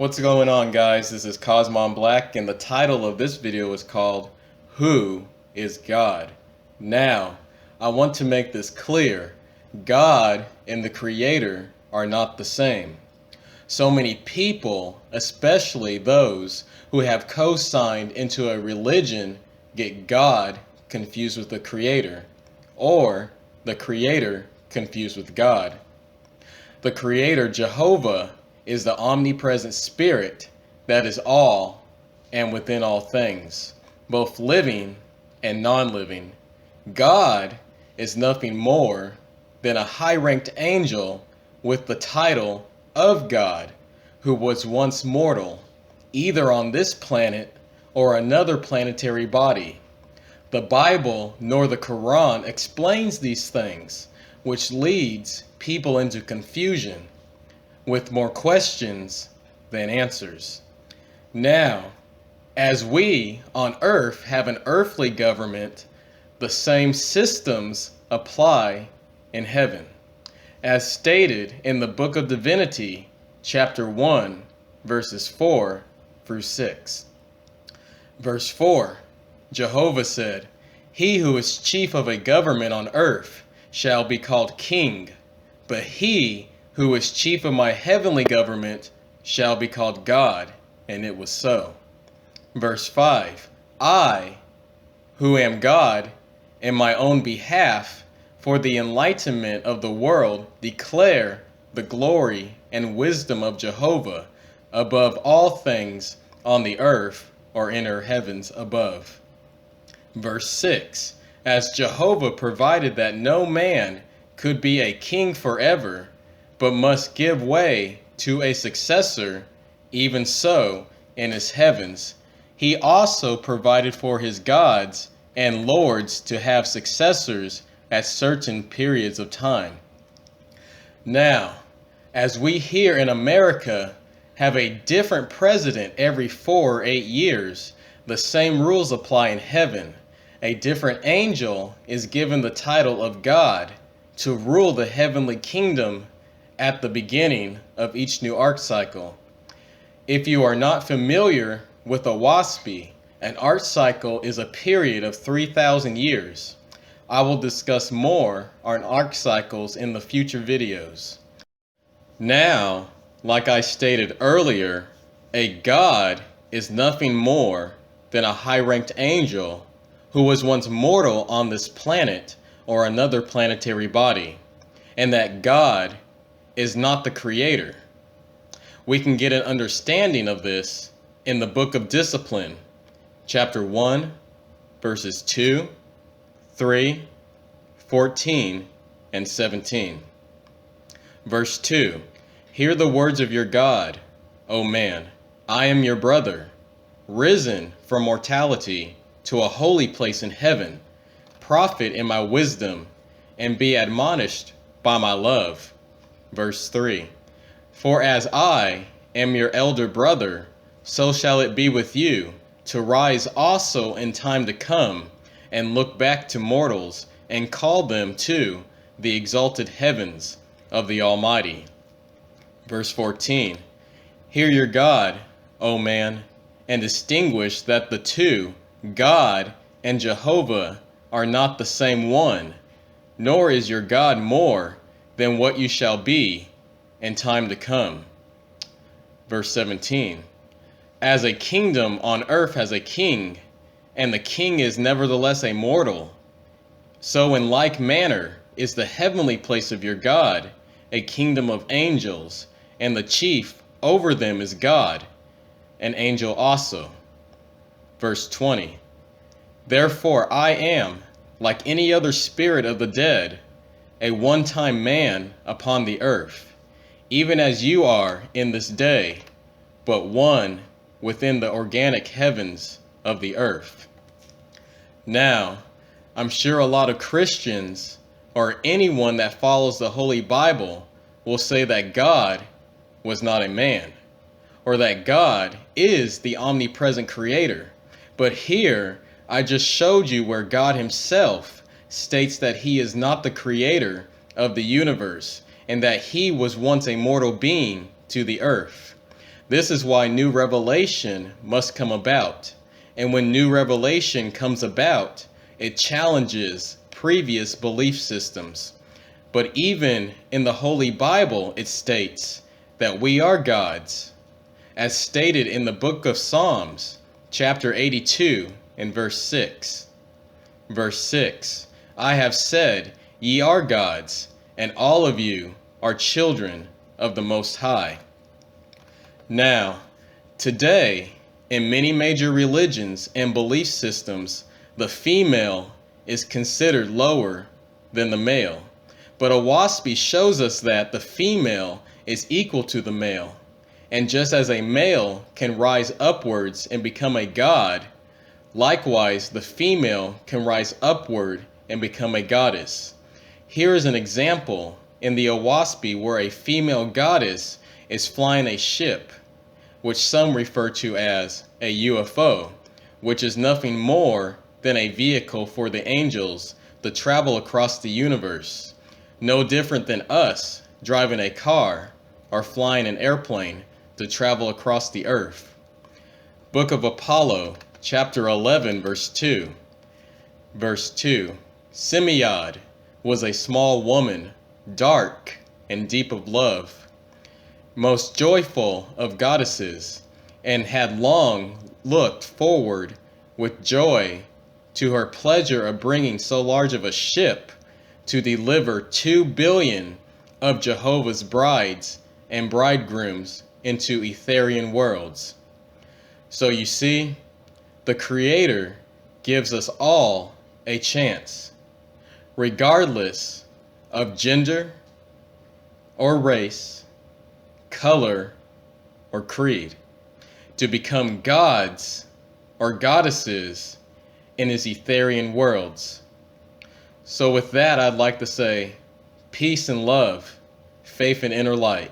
What's going on, guys? This is Kosmon Black, and the title of this video is called Who is God? Now, I want to make this clear. God and the Creator are not the same. So many people, especially those who have co-signed into a religion, get God confused with the Creator, or the Creator confused with God. The Creator, Jehovah, is the omnipresent spirit that is all and within all things, both living and non-living. God is nothing more than a high-ranked angel with the title of God, who was once mortal, either on this planet or another planetary body. The Bible nor the Quran explains these things, which leads people into confusion, with more questions than answers. Now, as we on earth have an earthly government, the same systems apply in heaven, as stated in the Book of Divinity, chapter 1, verses 4 through 6. Verse 4, Jehovah said, "He who is chief of a government on earth shall be called king, but he who is chief of my heavenly government shall be called God," and it was so. Verse 5, I, who am God, in my own behalf, for the enlightenment of the world, declare the glory and wisdom of Jehovah above all things on the earth or in her heavens above. Verse 6, as Jehovah provided that no man could be a king forever, but must give way to a successor, even so in his heavens, he also provided for his gods and lords to have successors at certain periods of time. Now, as we here in America have a different president every 4 or 8 years, the same rules apply in heaven. A different angel is given the title of God to rule the heavenly kingdom at the beginning of each new arc cycle. If you are not familiar with Oahspe, an arc cycle is a period of 3,000 years. I will discuss more on arc cycles in the future videos. Now, like I stated earlier, a God is nothing more than a high-ranked angel who was once mortal on this planet or another planetary body, and that God is not the Creator. We can get an understanding of this in the Book of Discipline, chapter 1, verses 2, 3, 14, and 17. Verse 2, hear the words of your God, O man, I am your brother, risen from mortality to a holy place in heaven, profit in my wisdom, and be admonished by my love. Verse 3, for as I am your elder brother, so shall it be with you, to rise also in time to come, and look back to mortals, and call them to the exalted heavens of the Almighty. Verse 14, hear your God, O man, and distinguish that the two, God and Jehovah, are not the same one, nor is your God more than what you shall be in time to come. Verse 17, as a kingdom on earth has a king, and the king is nevertheless a mortal, so in like manner is the heavenly place of your God a kingdom of angels, and the chief over them is God, an angel also. Verse 20, therefore I am, like any other spirit of the dead, a one-time man upon the earth, even as you are in this day, but one within the organic heavens of the earth. Now, I'm sure a lot of Christians, or anyone that follows the Holy Bible, will say that God was not a man, or that God is the omnipresent Creator. But here, I just showed you where God himself states that he is not the creator of the universe, and that he was once a mortal being to the earth. This is why new revelation must come about. And when new revelation comes about, it challenges previous belief systems. But even in the Holy Bible, it states that we are gods, as stated in the book of Psalms, chapter 82, and verse 6. Verse 6, I have said, ye are gods, and all of you are children of the Most High. Now, today, in many major religions and belief systems, the female is considered lower than the male. But Oahspe shows us that the female is equal to the male. And just as a male can rise upwards and become a god, likewise the female can rise upward and become a goddess. Here is an example in the Oahspe where a female goddess is flying a ship, which some refer to as a UFO, which is nothing more than a vehicle for the angels to travel across the universe. No different than us driving a car or flying an airplane to travel across the earth. Book of Apollo, chapter 11, verse 2. Verse 2, Semeiad was a small woman, dark and deep of love, most joyful of goddesses, and had long looked forward with joy to her pleasure of bringing so large of a ship to deliver 2 billion of Jehovah's brides and bridegrooms into Etherian worlds. So you see, the Creator gives us all a chance, regardless of gender or race, color or creed, to become gods or goddesses in his Etherian worlds. So with that, I'd like to say peace and love, faith and inner light.